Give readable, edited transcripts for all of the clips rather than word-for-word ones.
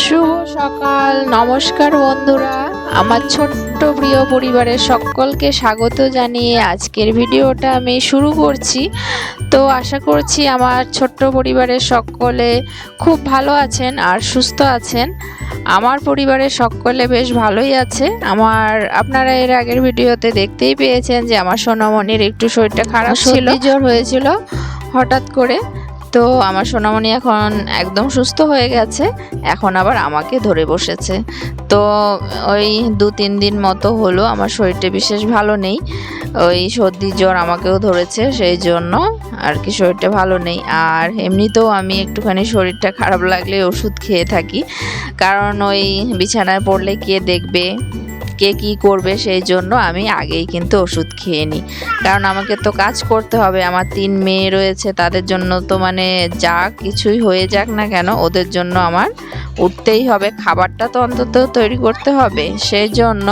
শুভ সকাল, নমস্কার বন্ধুরা। আমার ছোট্ট প্রিয় পরিবারের সকলকে স্বাগত জানিয়ে আজকের ভিডিওটা আমি শুরু করছি। তো আশা করছি আমার ছোট্ট পরিবারের সকলে খুব ভালো আছেন আর সুস্থ আছেন। আমার পরিবারের সকলে বেশ ভালোই আছে। আপনারা এর আগের ভিডিওতে দেখতেই পেয়েছেন যে আমার সোনামণির একটু শরীরটা খারাপ ছিল, জ্বর হয়েছিল হঠাৎ করে। তো আমার সোনামণি এখন একদম সুস্থ হয়ে গেছে, এখন আবার আমাকে ধরে বসেছে। তো ওই 2-3 দিন মতো হলো আমার শরীরটা বিশেষ ভালো নেই, ওই সর্দি জ্বর আমাকেও ধরেছে, সেই জন্য আর কি শরীরটা ভালো নেই। আর এমনিতেও আমি একটুখানি শরীরটা খারাপ লাগলে ওষুধ খেয়ে থাকি, কারণ ওই বিছানায় পড়লে কে দেখবে, কে কী করবে, সেই জন্য আমি আগেই কিন্তু ওষুধ খেয়ে নিই। কারণ আমাকে তো কাজ করতে হবে, আমার 3 মেয়ে রয়েছে, তাদের জন্য তো মানে যা কিছুই হয়ে যাক না কেন ওদের জন্য আমার উঠতেই হবে, খাবারটা তো অন্তত তৈরি করতে হবে, সেই জন্য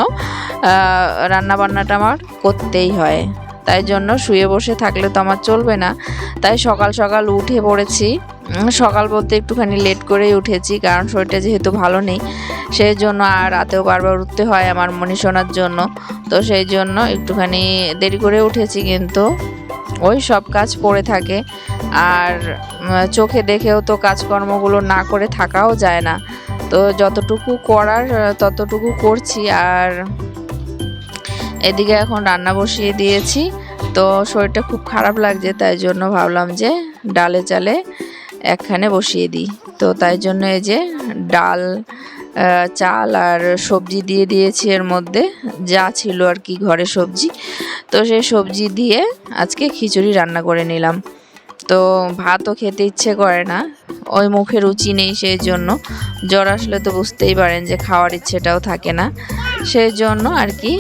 রান্নাবান্নাটা আমার করতেই হয়। তাই জন্য শুয়ে বসে থাকলে তো আমার চলবে না। তাই সকাল সকাল উঠে পড়েছি। সকাল বলতে একটুখানি লেট করেই উঠেছি, কারণ শরীরটা যেহেতু ভালো নেই, সেই জন্য আর রাতেও বারবার উঠতে হয় আমার মনীষণার জন্য। তো সেই জন্য একটুখানি দেরি করে উঠেছি, কিন্তু ওই সব কাজ পড়ে থাকে। আর চোখে দেখেও তো কাজকর্মগুলো না করে থাকাও যায় না। তো যতটুকু করার ততটুকু করছি। আর এদিকে এখন রান্না বসিয়ে দিয়েছি। তো শরীরটা খুব খারাপ লাগছে, তাই জন্য ভাবলাম যে ডালে চালে একখানে বসিয়ে দিই। তো তাই জন্য এই যে ডাল, চাল আর সবজি দিয়ে দিয়েছি, এর মধ্যে যা ছিল আর কি ঘরে সবজি। তো সেই সবজি দিয়ে আজকে খিচুড়ি রান্না করে নিলাম। তো ভাতও খেতে ইচ্ছে করে না, ওই মুখে রুচি নেই, সেই জন্য জ্বর আসলে তো বুঝতেই পারেন যে খাওয়ার ইচ্ছেটাও থাকে না, সেই জন্য আর কি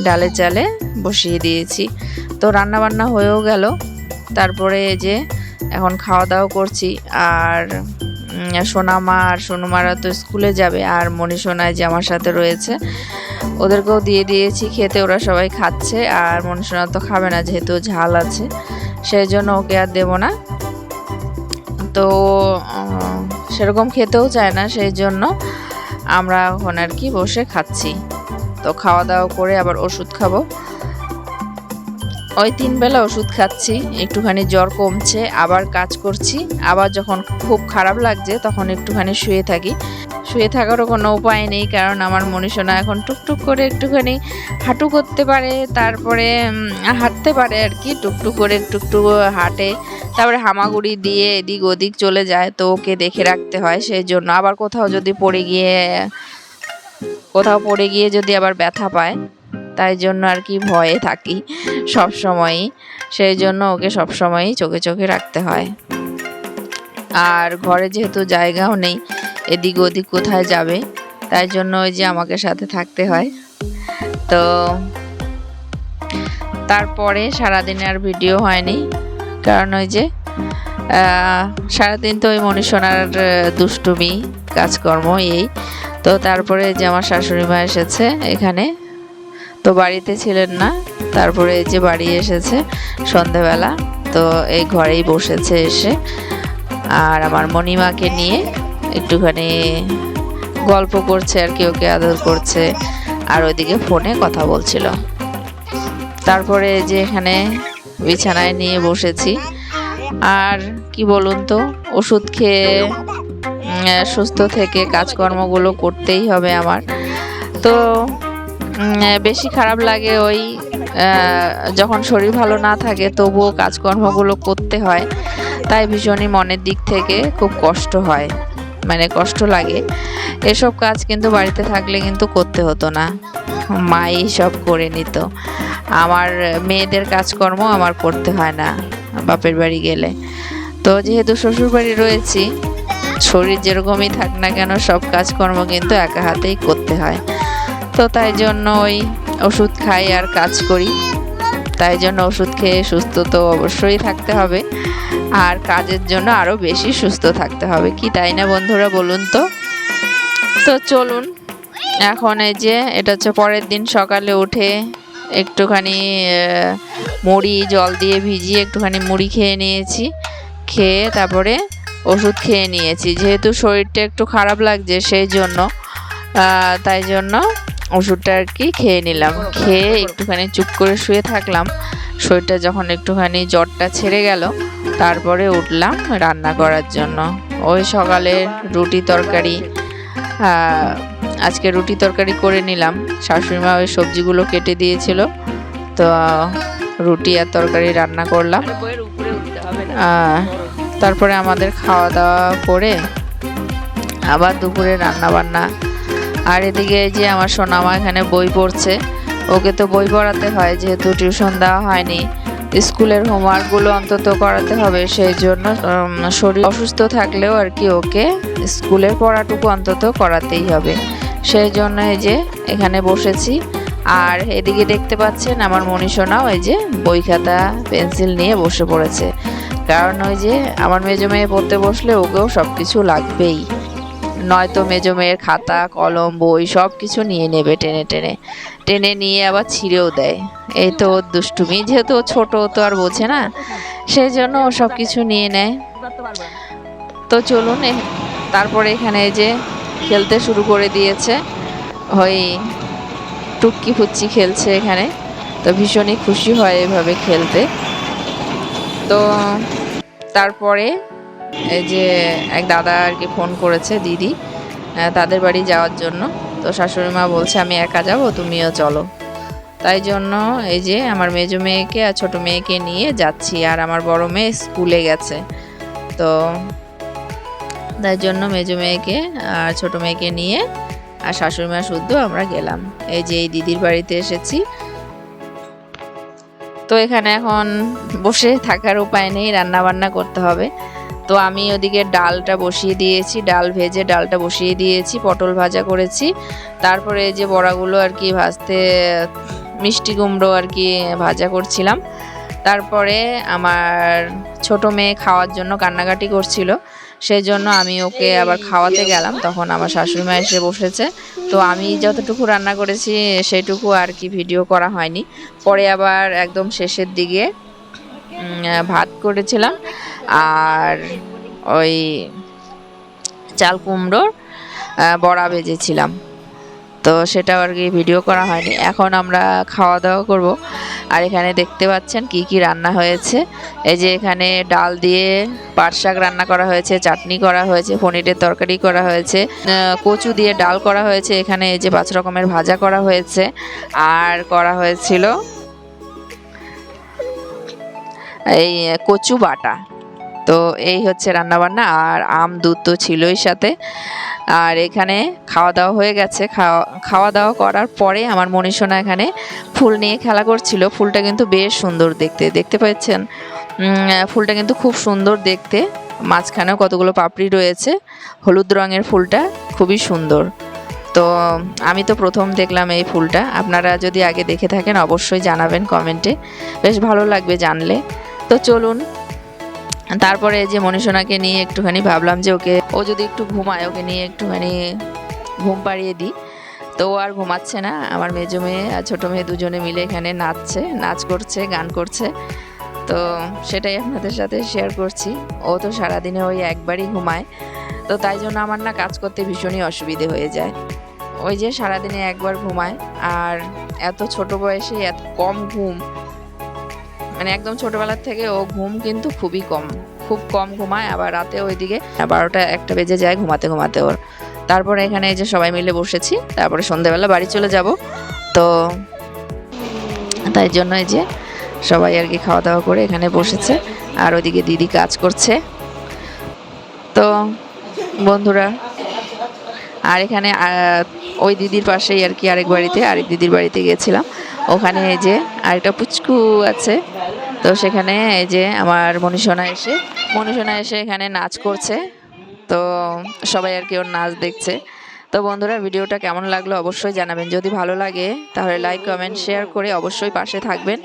ডালে চালে বসিয়ে দিয়েছি। তো রান্না বান্না হয়েও গেল। তারপরে এই যে এখন খাওয়া দাওয়া করছি। আর সোনামা আর সোনুমারা তো স্কুলে যাবে, আর মনীষণায় যে আমার সাথে রয়েছে ওদেরকেও দিয়ে দিয়েছি খেতে, ওরা সবাই খাচ্ছে। আর মনীষণা তো খাবে না, যেহেতু ঝাল আছে, সেই জন্য ওকে আর দেবো না। তো সেরকম খেতেও চায় না, সেই জন্য আমরা এখন আর কি বসে খাচ্ছি। তো খাওয়া দাওয়া করে আবার ওষুধ খাবো, ওই 3 বেলা ওষুধ খাচ্ছি। একটুখানি জ্বর কমছে, আবার কাজ করছি। আবার যখন খুব খারাপ লাগছে তখন একটুখানি শুয়ে থাকি। শুয়ে থাকারও কোনো উপায় নেই, কারণ আমার মনীষণা এখন টুকটুক করে একটুখানি হাঁটু করতে পারে, তারপরে হাঁটতে পারে আর কি, টুকটুক করে একটু হাঁটে, তারপরে হামাগুড়ি দিয়ে এদিক ওদিক চলে যায়। তো ওকে দেখে রাখতে হয়, সেই জন্য আবার কোথাও পড়ে গিয়ে যদি আবার ব্যথা পায়, তাই জন্য আর কি ভয়ে থাকি সব সময়ই, সেই জন্য ওকে সব সময়ই চোখে চোখে রাখতে হয়। আর ঘরে যেহেতু জায়গাও নেই, এদিক ওদিক কোথায় যাবে, তাই জন্য ওই যে আমাকে সাথে থাকতে হয়। তো তারপরে সারাদিন আর ভিডিও হয়নি, কারণ ওই যে সারাদিন তো ওই মনীষণার দুষ্টুমি কাজকর্ম এই। তো তারপরে যে আমার শাশুড়ি মা এসেছে এখানে, তো বাড়িতে ছিলেন না, তারপরে এই যে বাড়ি এসেছে সন্ধেবেলা। তো এই ঘরেই বসেছে এসে, আর আমার মণিমাকে নিয়ে একটুখানি গল্প করছে আর কি, ওকে আদর করছে, আর ওইদিকে ফোনে কথা বলছিল। তারপরে যে এখানে বিছানায় নিয়ে বসেছি। আর কি বলুন তো, ওষুধ খেয়ে সুস্থ থেকে কাজকর্মগুলো করতেই হবে আমার। তো বেশি খারাপ লাগে ওই যখন শরীর ভালো না থাকে, তবুও কাজকর্মগুলো করতে হয়, তাই ভীষণই মনের দিক থেকে খুব কষ্ট হয়, মানে কষ্ট লাগে। এসব কাজ কিন্তু বাড়িতে থাকলে কিন্তু করতে হতো না, মাই সব করে নিত। আমার মেয়েদের কাজকর্ম আমার করতে হয় না বাপের বাড়ি গেলে। তো যেহেতু শ্বশুর বাড়ি রয়েছি, শরীর যেরকমই থাক না কেন সব কাজকর্ম কিন্তু একা হাতেই করতে হয়। তো তাই জন্য ওই ওষুধ খাই আর কাজ করি, তাই জন্য ওষুধ খেয়ে সুস্থ তো অবশ্যই থাকতে হবে, আর কাজের জন্য আরও বেশি সুস্থ থাকতে হবে, কি তাই না বন্ধুরা বলুন তো? তো চলুন, এখন এই যে এটা হচ্ছে পরের দিন সকালে উঠে একটুখানি মুড়ি জল দিয়ে ভিজিয়ে একটুখানি মুড়ি খেয়ে নিয়েছি। খেয়ে তারপরে ওষুধ খেয়ে নিয়েছি, যেহেতু শরীরটা একটু খারাপ লাগছে সেই জন্য তাই জন্য ওষুধটা আর কি খেয়ে নিলাম। খেয়ে একটুখানি চুপ করে শুয়ে থাকলাম। শরীরটা যখন একটুখানি জ্বরটা ছেড়ে গেল তারপরে উঠলাম রান্না করার জন্য। ওই সকালে রুটি তরকারি, আজকে রুটি তরকারি করে নিলাম। শাশুড়িমা ওই সবজিগুলো কেটে দিয়েছিল, তো রুটি আর তরকারি রান্না করলাম। তারপরে আমাদের খাওয়া দাওয়া করে আবার দুপুরে রান্না বান্না। আর এদিকে যে আমার সোনামা এখানে বই পড়ছে। ওকে তো বই পড়াতে হয়, যেহেতু টিউশন দেওয়া হয়নি। স্কুলের হোমওয়ার্কগুলো অন্তত করাতে হবে, সেই জন্য শরীর অসুস্থ থাকলেও আর কি ওকে স্কুলের পড়াটুকু অন্তত করাতেই হবে। সেই জন্য এই যে এখানে বসেছি। আর এদিকে দেখতে পাচ্ছেন আমার মনীষোনাও এই যে বই খাতা পেন্সিল নিয়ে বসে পড়েছে। কারণ ওই যে আমার মেজো মেয়ে পড়তে বসলে ওকেও সব কিছু লাগবেই, নয়তো মেজো মেয়ের খাতা কলম বই সব কিছু নিয়ে নেবে, টেনে টেনে টেনে নিয়ে আবার ছিঁড়েও দেয়। এই তো ওর দুষ্টুমি, যেহেতু ও ছোট তো আর বোঝে না, সেই জন্য ও সব কিছু নিয়ে নেয়। তো চলুন, তারপরে এখানে যে খেলতে শুরু করে দিয়েছে, ওই টুক্কি ফুচ্চি খেলছে এখানে। তো ভীষণই খুশি হয় এভাবে খেলতে। তো তারপরে এই যে এক দাদা আর কি ফোন করেছে, দিদি, তাদের বাড়ি যাওয়ার জন্য। তো শাশুড়ি মা বলছে আমি একা যাব, তুমিও চলো। তাই জন্য এই যে আমার মেজো মেয়েকে আর ছোট মেয়েকে নিয়ে যাচ্ছি। আর আমার বড় মেয়ে স্কুলে গেছে, তো তাই জন্য মেজো মেয়েকে আর ছোট মেয়েকে নিয়ে আর শাশুড়ি মা শুদ্ধ আমরা গেলাম। এই যে এই দিদির বাড়িতে এসেছি। তো এখানে এখন বসে থাকার উপায় নেই, রান্না বান্না করতে হবে। তো আমি ওদিকে ডালটা বসিয়ে দিয়েছি, ডাল ভেজে ডালটা বসিয়ে দিয়েছি, পটল ভাজা করেছি। তারপরে এই যে বড়াগুলো আর কি ভাজতে, মিষ্টি কুমড়ো আর কি ভাজা করছিলাম। তারপরে আমার ছোট মেয়ে খাওয়ার জন্য কান্নাকাটি করছিল, সেই জন্য আমি ওকে আবার খাওয়াতে গেলাম। তখন আমার শাশুড়ি মা এসে বসেছে। তো আমি যতটুকু রান্না করেছি সেইটুকু আর কি ভিডিও করা হয়নি। পরে আবার একদম শেষের দিকে ভাত করেছিলাম আর ওই চাল কুমড়োর বড়া ভেজেছিলাম, তো সেটাও আর কি ভিডিও করা হয়নি। এখন আমরা খাওয়া দাওয়া করব। আর এখানে দেখতে পাচ্ছেন কি কি রান্না হয়েছে। এই যে এখানে ডাল দিয়ে পাট শাক রান্না করা হয়েছে, চাটনি করা হয়েছে, পনিরের তরকারি করা হয়েছে, কচু দিয়ে ডাল করা হয়েছে, এখানে এই যে 5 রকমের ভাজা করা হয়েছে, আর করা হয়েছিল এই কচু বাটা। তো এই হচ্ছে রান্নাবান্না। আর আম দুধ তো ছিলই সাথে। আর এখানে খাওয়া দাওয়া হয়ে গেছে। খাওয়া দাওয়া করার পরে আমার মনীষোনা এখানে ফুল নিয়ে খেলা করছিল। ফুলটা কিন্তু বেশ সুন্দর দেখতে পাচ্ছেন। ফুলটা কিন্তু খুব সুন্দর দেখতে, মাঝখানেও কতগুলো পাপড়ি রয়েছে। হলুদ রঙের ফুলটা খুবই সুন্দর। তো আমি তো প্রথম দেখলাম এই ফুলটা। আপনারা যদি আগে দেখে থাকেন অবশ্যই জানাবেন কমেন্টে, বেশ ভালো লাগবে জানলে। তো চলুন, তারপরে এই যে মনীষোনাকে নিয়ে একটুখানি ভাবলাম যে ও যদি একটু ঘুমায়, ওকে নিয়ে একটুখানি ঘুম পাড়িয়ে দিই। তো ও আর ঘুমাচ্ছে না। আমার মেজো মেয়ে আর ছোটো মেয়ে দুজনে মিলে এখানে নাচ করছে, গান করছে। তো সেটাই আপনাদের সাথে শেয়ার করছি। ও তো সারাদিনে ওই একবারই ঘুমায়, তো তাই জন্য আমার না কাজ করতে ভীষণই অসুবিধে হয়ে যায়। ওই যে সারাদিনে একবার ঘুমায়, আর এত ছোট বয়সে এত কম ঘুম, মানে একদম ছোটবেলার থেকে ও ঘুম কিন্তু খুব কম ঘুমায়। আবার রাতে ওইদিকে 12টা-1টা বেজে যায় ঘুমাতে ওর। তারপরে এখানে এই যে সবাই মিলে বসেছি, তারপরে সন্ধ্যেবেলা বাড়ি চলে যাব। তো তাই জন্য এই যে সবাই আর কি খাওয়া দাওয়া করে এখানে বসেছে, আর ওইদিকে দিদি কাজ করছে। তো বন্ধুরা, আর এখানে ওই দিদির পাশেই আর কি আরেক দিদির বাড়িতে গিয়েছিলাম। ওখানে এই যে আরেকটা পুচকু আছে, তো সেখানে এই যে আমার মনীষোনা এসে এখানে নাচ করছে। তো সবাই আর কি ওর নাচ দেখছে। তো বন্ধুরা, ভিডিওটা কেমন লাগলো অবশ্যই জানাবেন। যদি ভালো লাগে তাহলে লাইক কমেন্ট শেয়ার করে অবশ্যই পাশে থাকবেন।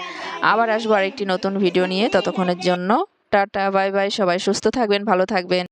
আবার আসবো আরেকটি নতুন ভিডিও নিয়ে। ততক্ষণের জন্য টাটা, বাই বাই। সবাই সুস্থ থাকবেন, ভালো থাকবেন।